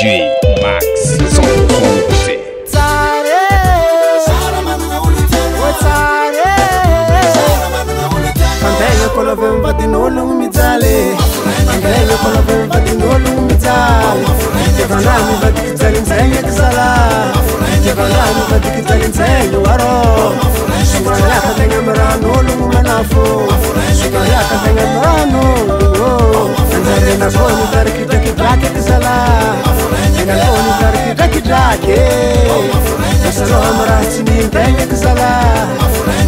DJ Max, som você. Andele kono vemba dinolo umizale, andele kono vemba dinolo umizale. Jevana mi vadi kitali nzenye kisala, jevana mi vadi kitali nzenye waro. Shukaya katenga merano lumanafo, shukaya katenga merano. Andele na koni tariki taki taki kisala, na koni tariki taki taki. Esalo amarati ni nzenye kisala,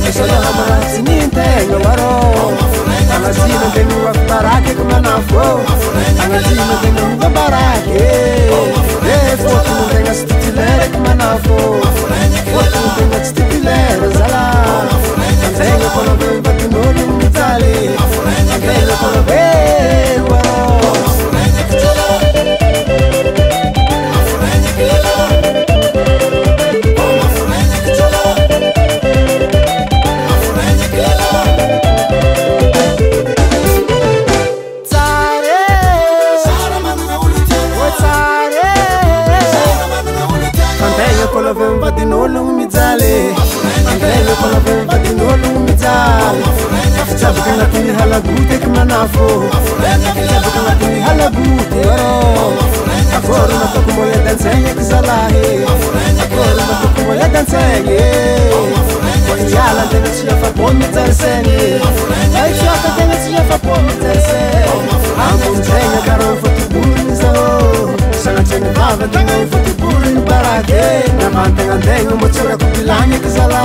esalo amarati ni nzenye waro. Angazina tengu wa barake kumanafo, angazina tengu wa barake. Fotu tenga stitilere kumanafo, fotu tenga stitilere zala. Tenga kono vemba dinolo umizale, tenga kono vemba vemba dinolo umizale, andele kono vemba dinolo umizale. Sabuka ngatini halagute kumanafo, sabuka ngatini halagute waro. Akoro matokumole dansenye kisalahe, akoro matokumole dansenye. Yala tena siya fa pomi tarseni, ay shaka tena siya fa pomi tarseni. Amun tena karo futubuli sao, sana tena bava tena futubuli barake. Namantenga tenga mochora kubilanya kisala,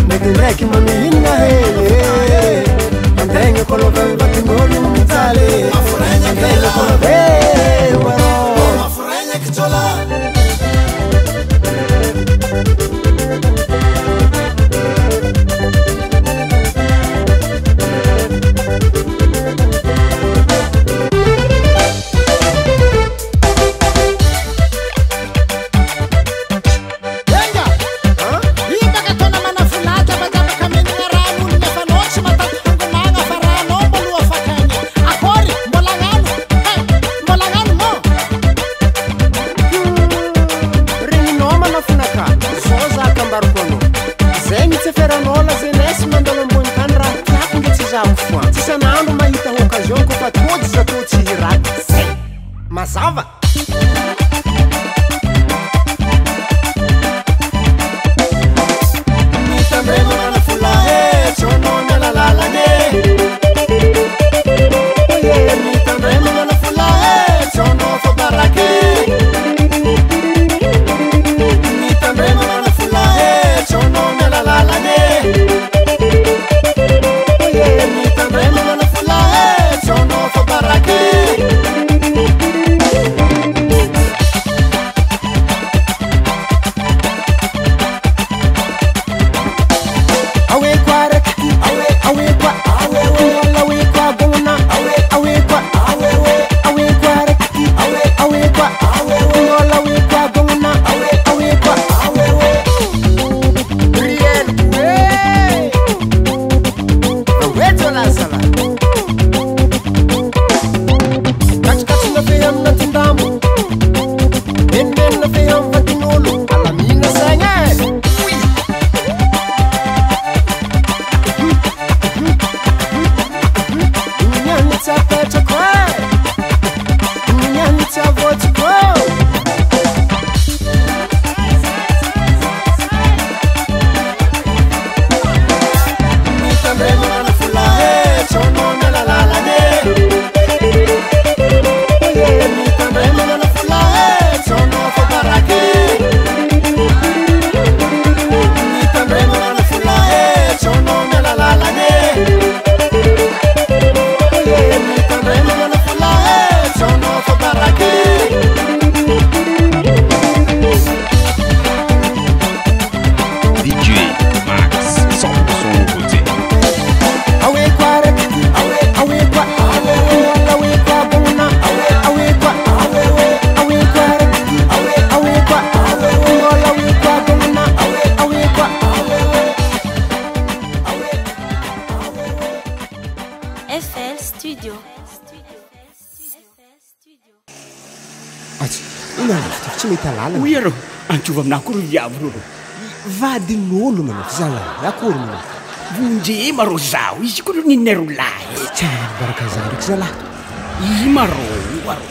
negireki mami hinga hele. Mantenga kolo vemba dinolo umizale, mantenga kolo vemba waro. Mafurenya kichola. Mazava? Mi também não na fulahe, chono na la la la ne. Mi também não na fulahe, chono fo barake. Mi também não na fulahe, chono na la la la ne. Mi também não na fulahe, chono fo barake. FL Studio. nalafitra tsy mety alala oy arô ankiova aminahy koa ro viavy roro vadin'olo manao zalahy akory manao vonje marô zaho izy koa ro ninay ro lahy tsy baraka zany ndraiky zalahy i marô arô